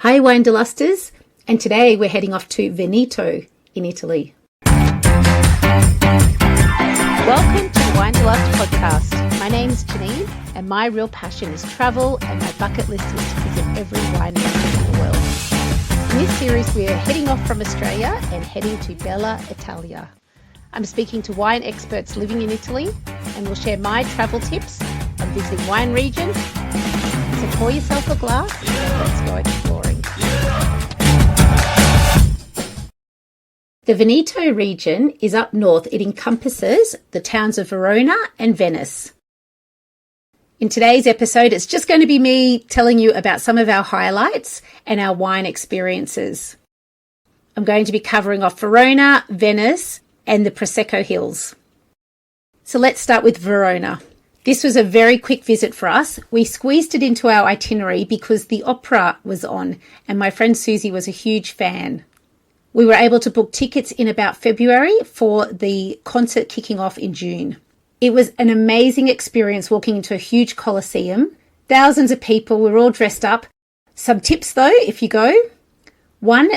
Hi Winederlusters, and today we're heading off to Veneto in Italy. Welcome to the Winederlust podcast. My name's Jeanene, and my real passion is travel, and my bucket list is to visit every wine region in the world. In this series, we are heading off from Australia and heading to Bella Italia. I'm speaking to wine experts living in Italy, and we'll share my travel tips on visiting wine regions. So pour yourself a glass and let's go exploring. The Veneto region is up north. It encompasses the towns of Verona and Venice. In today's episode, it's just going to be me telling you about some of our highlights and our wine experiences. I'm going to be covering off Verona, Venice, and the Prosecco Hills. So let's start with Verona. This was a very quick visit for us. We squeezed it into our itinerary because the opera was on, and my friend Susie was a huge fan. We were able to book tickets in about February for the concert kicking off in June. It was an amazing experience walking into a huge coliseum. Thousands of people, we were all dressed up. Some tips though, if you go. One,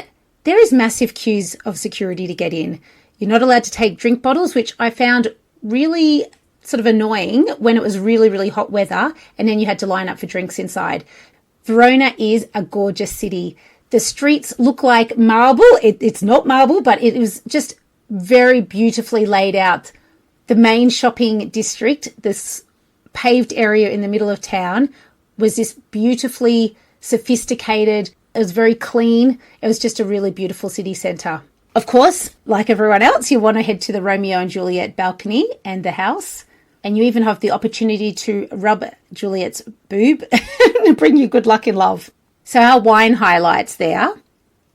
there is massive queues of security to get in. You're not allowed to take drink bottles, which I found really sort of annoying when it was really, really hot weather and then you had to line up for drinks inside. Verona is a gorgeous city. The streets look like marble. It's not marble, but it was just very beautifully laid out. The main shopping district, this paved area in the middle of town, was this beautifully sophisticated. It was very clean. It was just a really beautiful city centre. Of course, like everyone else, you want to head to the Romeo and Juliet balcony and the house. And you even have the opportunity to rub Juliet's boob and bring you good luck in love. So our wine highlights there.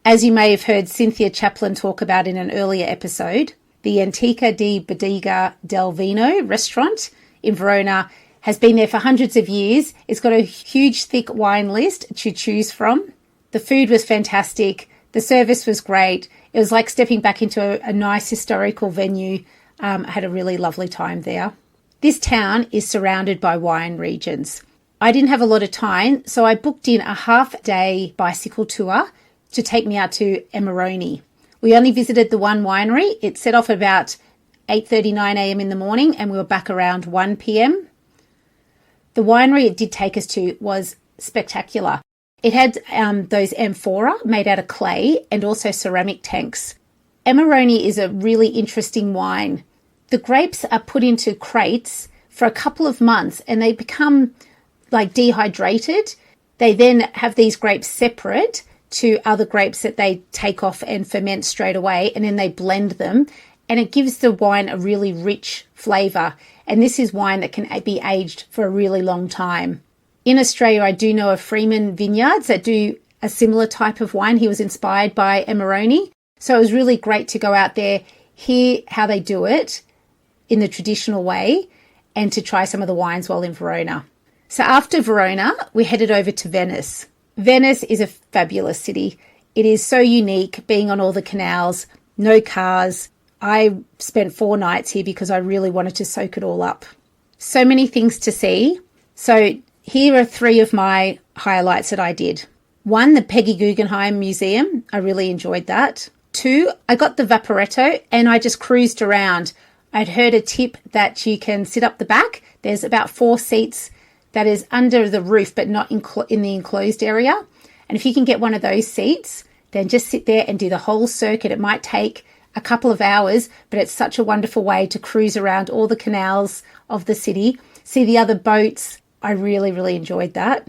As you may have heard Cynthia Chaplin talk about in an earlier episode, the Antica di Bodega del Vino restaurant in Verona has been there for hundreds of years. It's got a huge, thick wine list to choose from. The food was fantastic. The service was great. It was like stepping back into a nice historical venue. I had a really lovely time there. This town is surrounded by wine regions. I didn't have a lot of time, so I booked in a half-day bicycle tour to take me out to Amarone. We only visited the one winery. It set off about 8:39 a.m. in the morning and we were back around 1 p.m. The winery it did take us to was spectacular. It had those amphora made out of clay and also ceramic tanks. Amarone is a really interesting wine. The grapes are put into crates for a couple of months and they become like dehydrated. They then have these grapes separate to other grapes that they take off and ferment straight away, and then they blend them and it gives the wine a really rich flavour. And this is wine that can be aged for a really long time. In Australia, I do know of Freeman Vineyards that do a similar type of wine. He was inspired by Amarone. So it was really great to go out there, hear how they do it in the traditional way, and to try some of the wines while in Verona. So after Verona, we headed over to Venice. Venice is a fabulous city. It is so unique, being on all the canals, no cars. I spent 4 nights here because I really wanted to soak it all up. So many things to see. So here are 3 of my highlights that I did. 1, the Peggy Guggenheim Museum. I really enjoyed that. 2, I got the Vaporetto and I just cruised around. I'd heard a tip that you can sit up the back. There's about 4 seats that is under the roof, but not in the enclosed area. And if you can get one of those seats, then just sit there and do the whole circuit. It might take a couple of hours, but it's such a wonderful way to cruise around all the canals of the city, see the other boats. I really, really enjoyed that.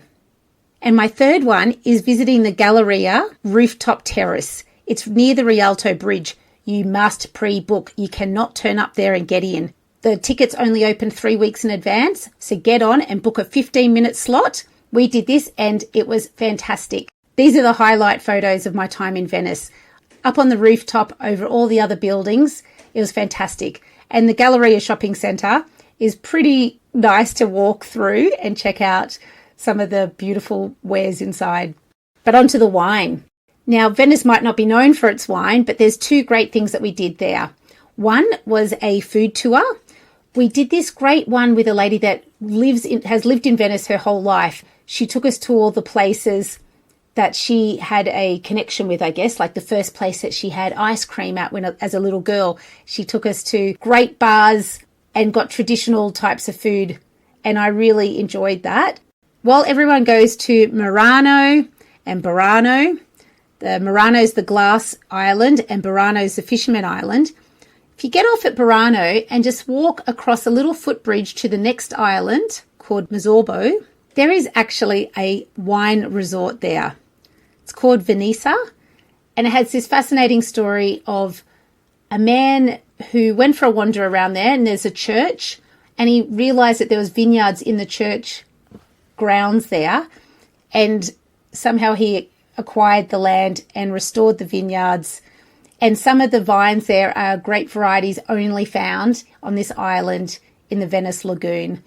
And my 3rd one is visiting the Galleria rooftop terrace. It's near the Rialto Bridge. You must pre-book. You cannot turn up there and get in. The tickets only open 3 weeks in advance, so get on and book a 15-minute slot. We did this and it was fantastic. These are the highlight photos of my time in Venice. Up on the rooftop over all the other buildings, it was fantastic. And the Galleria shopping centre is pretty nice to walk through and check out some of the beautiful wares inside. But onto the wine. Now, Venice might not be known for its wine, but there's 2 great things that we did there. One was a food tour. We did this great one with a lady that has lived in Venice her whole life. She took us to all the places that she had a connection with, I guess, like the first place that she had ice cream at when, as a little girl. She took us to great bars and got traditional types of food, and I really enjoyed that. While everyone goes to Murano and Burano, the Murano's the glass island and Burano's the fisherman island. If you get off at Burano and just walk across a little footbridge to the next island called Mazzorbo, there is actually a wine resort there. It's called Venice, and it has this fascinating story of a man who went for a wander around there, and there's a church, and he realised that there was vineyards in the church grounds there, and somehow he acquired the land and restored the vineyards. And some of the vines there are grape varieties only found on this island in the Venice Lagoon.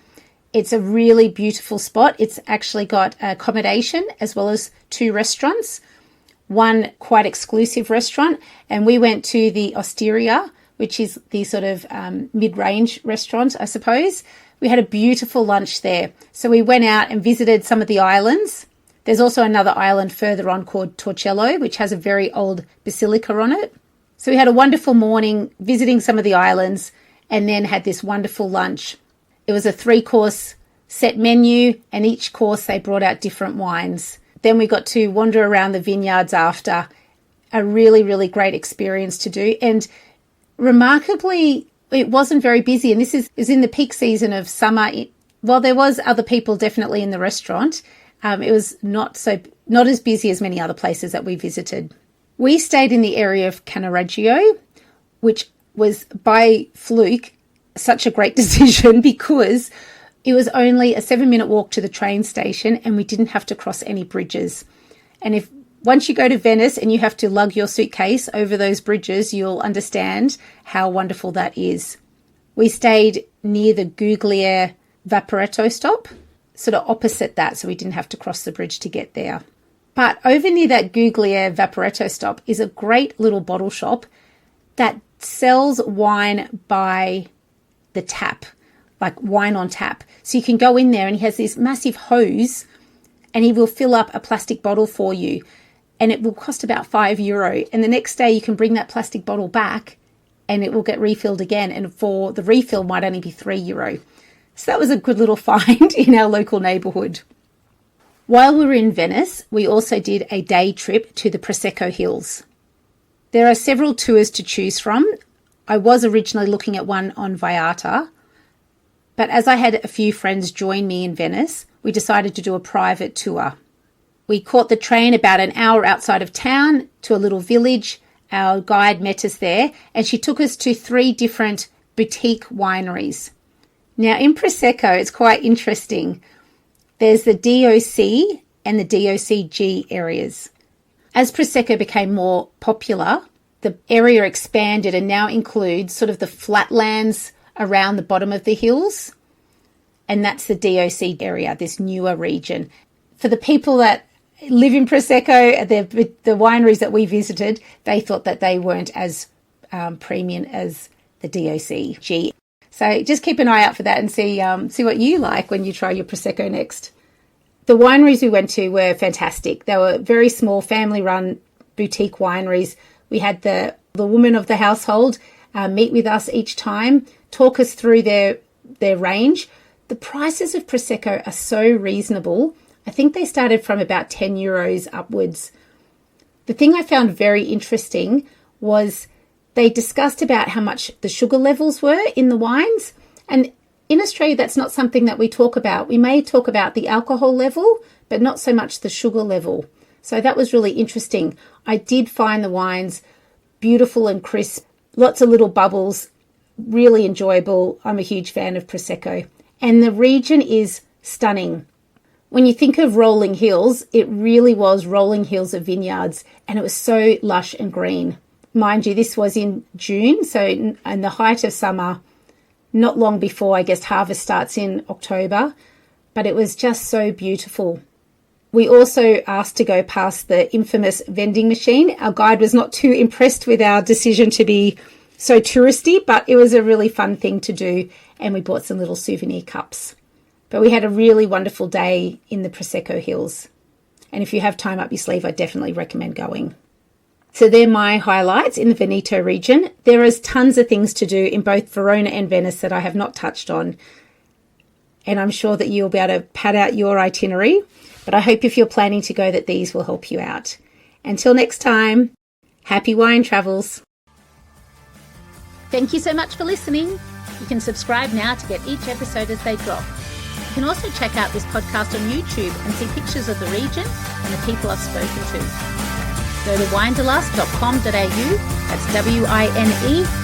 It's a really beautiful spot. It's actually got accommodation as well as 2 restaurants, one quite exclusive restaurant. And we went to the Osteria, which is the sort of mid-range restaurant, I suppose. We had a beautiful lunch there. So we went out and visited some of the islands. There's also another island further on called Torcello, which has a very old basilica on it. So we had a wonderful morning visiting some of the islands and then had this wonderful lunch. It was a 3-course set menu, and each course they brought out different wines. Then we got to wander around the vineyards after. A really, really great experience to do. And remarkably, it wasn't very busy. And this is in the peak season of summer. While there was other people definitely in the restaurant, it was not as busy as many other places that we visited. We stayed in the area of Cannaregio, which was by fluke such a great decision because it was only a 7-minute walk to the train station and we didn't have to cross any bridges. And once you go to Venice and you have to lug your suitcase over those bridges, you'll understand how wonderful that is. We stayed near the Guglielmo Vaporetto stop, sort of opposite that, so we didn't have to cross the bridge to get there. But over near that Guglielmo Vaporetto stop is a great little bottle shop that sells wine by the tap, like wine on tap. So you can go in there and he has this massive hose and he will fill up a plastic bottle for you, and it will cost about €5. And the next day you can bring that plastic bottle back and it will get refilled again. And for the refill might only be €3. So that was a good little find in our local neighbourhood. While we were in Venice, we also did a day trip to the Prosecco Hills. There are several tours to choose from. I was originally looking at one on Viata, but as I had a few friends join me in Venice, we decided to do a private tour. We caught the train about an hour outside of town to a little village. Our guide met us there and she took us to 3 different boutique wineries. Now in Prosecco, it's quite interesting. There's the DOC and the DOCG areas. As Prosecco became more popular, the area expanded and now includes sort of the flatlands around the bottom of the hills. And that's the DOC area, this newer region. For the people that live in Prosecco, the wineries that we visited, they thought that they weren't as premium as the DOCG. So just keep an eye out for that and see what you like when you try your Prosecco next. The wineries we went to were fantastic. They were very small, family-run boutique wineries. We had the woman of the household meet with us each time, talk us through their range. The prices of Prosecco are so reasonable. I think they started from about €10 upwards. The thing I found very interesting was they discussed about how much the sugar levels were in the wines. And in Australia, that's not something that we talk about. We may talk about the alcohol level, but not so much the sugar level. So that was really interesting. I did find the wines beautiful and crisp, lots of little bubbles, really enjoyable. I'm a huge fan of Prosecco. And the region is stunning. When you think of rolling hills, it really was rolling hills of vineyards, and it was so lush and green. Mind you, this was in June, so in the height of summer, not long before, I guess, harvest starts in October, but it was just so beautiful. We also asked to go past the infamous vending machine. Our guide was not too impressed with our decision to be so touristy, but it was a really fun thing to do, and we bought some little souvenir cups. But we had a really wonderful day in the Prosecco Hills. And if you have time up your sleeve, I definitely recommend going. So they're my highlights in the Veneto region. There is tons of things to do in both Verona and Venice that I have not touched on. And I'm sure that you'll be able to pad out your itinerary. But I hope if you're planning to go that these will help you out. Until next time, happy wine travels. Thank you so much for listening. You can subscribe now to get each episode as they drop. You can also check out this podcast on YouTube and see pictures of the region and the people I've spoken to. Go to winedelust.com.au, that's winedelust.com.au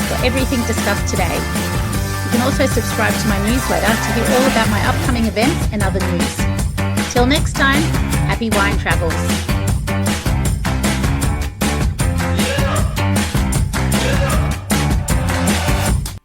for everything discussed today. You can also subscribe to my newsletter to hear all about my upcoming events and other news. Till next time, happy wine travels.